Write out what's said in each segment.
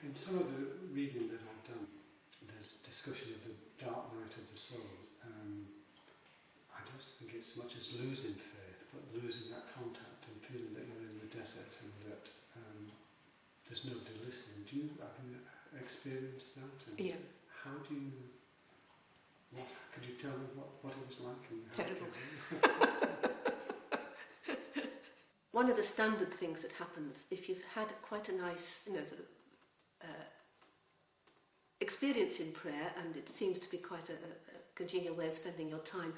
In some of the reading that I've done, there's discussion of the dark night of the soul. I don't think it's so much as losing faith, but losing that contact and feeling that you're in the desert and that there's nobody listening. Have you experienced that? And yeah. How do you... could you tell me what it was like? And how Terrible. it One of the standard things that happens, if you've had quite a nice, sort of experience in prayer, and it seems to be quite a congenial way of spending your time,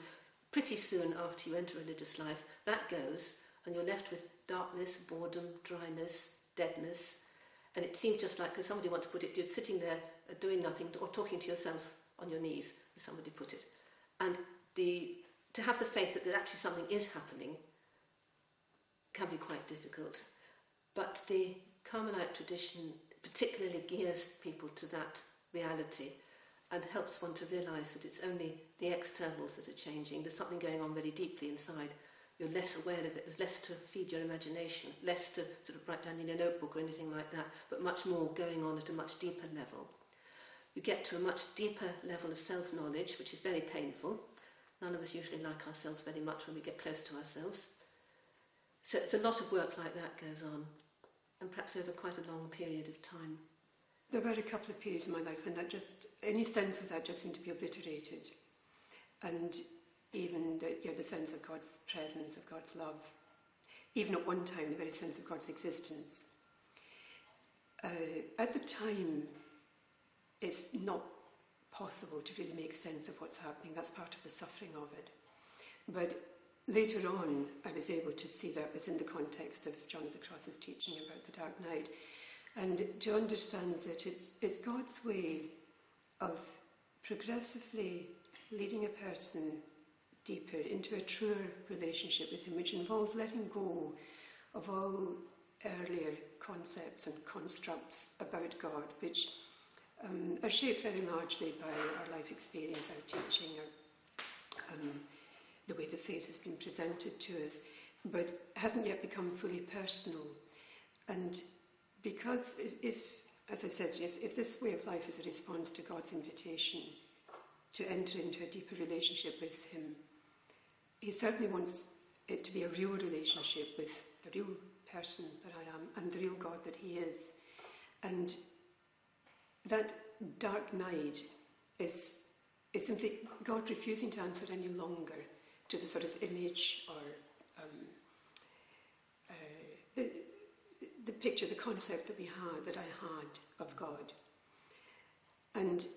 pretty soon after you enter religious life, that goes, and you're left with darkness, boredom, dryness, deadness, and it seems just like, as somebody once put it, you're sitting there doing nothing or talking to yourself on your knees, as somebody put it. And to have the faith that actually something is happening can be quite difficult. But the Carmelite tradition particularly gears people to that reality and helps one to realise that it's only the externals that are changing. There's something going on very deeply inside. You're less aware of it. There's less to feed your imagination, less to sort of write down in a notebook or anything like that, but much more going on at a much deeper level. You get to a much deeper level of self-knowledge, which is very painful. None of us usually like ourselves very much when we get close to ourselves. So it's a lot of work like that goes on, and perhaps over quite a long period of time. There were a couple of periods in my life when any sense of that just seemed to be obliterated. And even the sense of God's presence, of God's love. Even at one time, the very sense of God's existence. At the time, it's not possible to really make sense of what's happening. That's part of the suffering of it. But later on, I was able to see that within the context of John of the Cross's teaching about the Dark Night, and to understand that it's God's way of progressively leading a person deeper into a truer relationship with him, which involves letting go of all earlier concepts and constructs about God, which are shaped very largely by our life experience, our teaching, the way the faith has been presented to us, but hasn't yet become fully personal. And because as I said, if this way of life is a response to God's invitation to enter into a deeper relationship with him, he certainly wants it to be a real relationship with the real person that I am and the real God that he is. And that dark night is simply God refusing to answer any longer to the sort of image or the picture, the concept that I had of God. And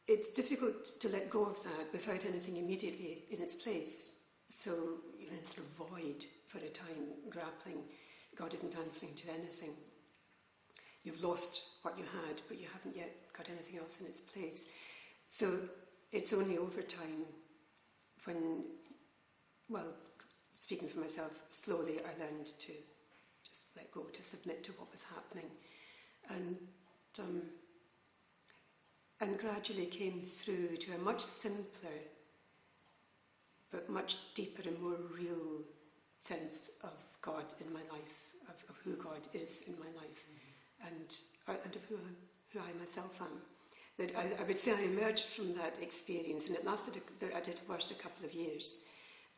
it's difficult to let go of that without anything immediately in its place. So you're in a sort of void for a time, grappling. God isn't answering to anything. You've lost what you had, but you haven't yet got anything else in its place. So it's only over time when, well, speaking for myself, slowly I learned to just let go, to submit to what was happening. And gradually came through to a much simpler but much deeper and more real sense of God in my life, of who God is in my life, and of who I myself am. That I would say I emerged from that experience, and it lasted, I did last a couple of years.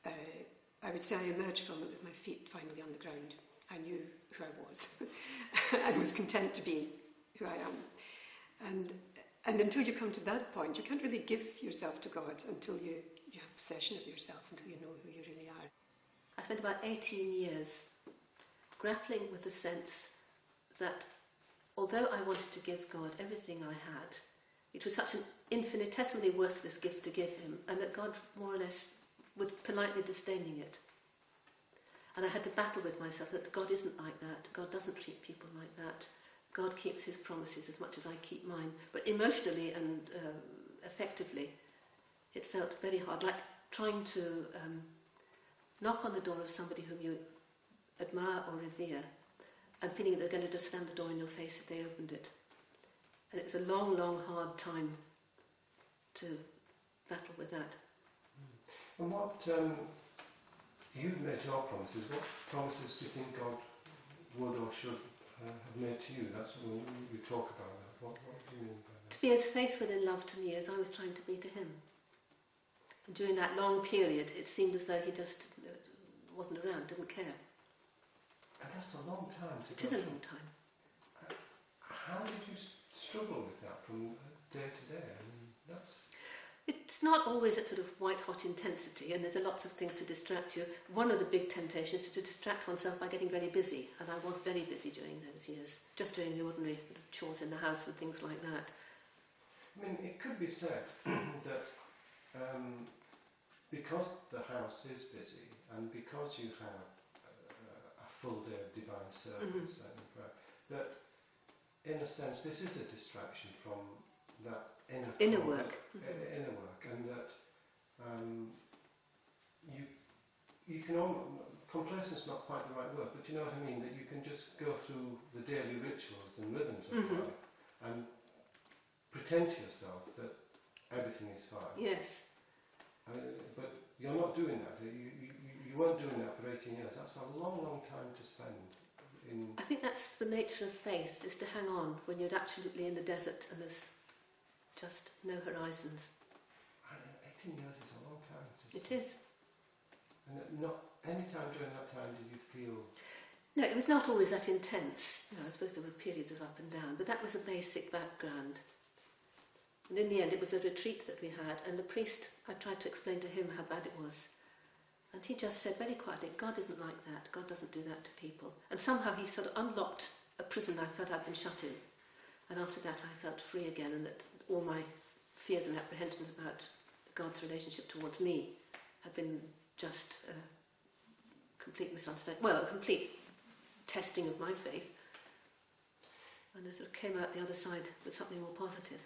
I would say I emerged from it with my feet finally on the ground. I knew who I was and was content to be who I am. And until you come to that point, you can't really give yourself to God until you have possession of yourself, until you know who you really are. I spent about 18 years grappling with the sense that although I wanted to give God everything I had, it was such an infinitesimally worthless gift to give him, and that God more or less would politely disdaining it. And I had to battle with myself that God isn't like that. God doesn't treat people like that. God keeps his promises as much as I keep mine. But emotionally and effectively, it felt very hard, like trying to knock on the door of somebody whom you admire or revere, and feeling that they're going to just slam the door in your face if they opened it. And it was a long, long, hard time to battle with that. And what, you've made your promises, what promises do you think God would or should have made to you? That's when you talk about that. to be as faithful in love to me as I was trying to be to him. And during that long period, it seemed as though he just wasn't around, didn't care. And that's a long time to It is a long time. How did you struggle with that from day to day? I mean, that's... It's not always at sort of white-hot intensity, and there's lots of things to distract you. One of the big temptations is to distract oneself by getting very busy, and I was very busy during those years, just doing the ordinary chores in the house and things like that. I mean, it could be said that because the house is busy, and because you have a full day of divine service and prayer, that in a sense this is a distraction from that inner work, and that you can complacence is not quite the right word, but you know what I mean, that you can just go through the daily rituals and rhythms of life and pretend to yourself that everything is fine. Yes. But you're not doing that. You weren't doing that for 18 years. That's a long, long time to spend in... I think that's the nature of faith, is to hang on when you're absolutely in the desert and there's just no horizons. 18 years is a long time. It is. And not any time during that time did you feel... No, it was not always that intense. You know, I suppose there were periods of up and down, but that was a basic background. And in the end, it was a retreat that we had, and the priest, I tried to explain to him how bad it was. And he just said very quietly, God isn't like that. God doesn't do that to people. And somehow he sort of unlocked a prison I felt I'd been shut in. And after that, I felt free again, and that all my fears and apprehensions about God's relationship towards me had been just a complete misunderstanding. Well, a complete testing of my faith. And I sort of came out the other side with something more positive.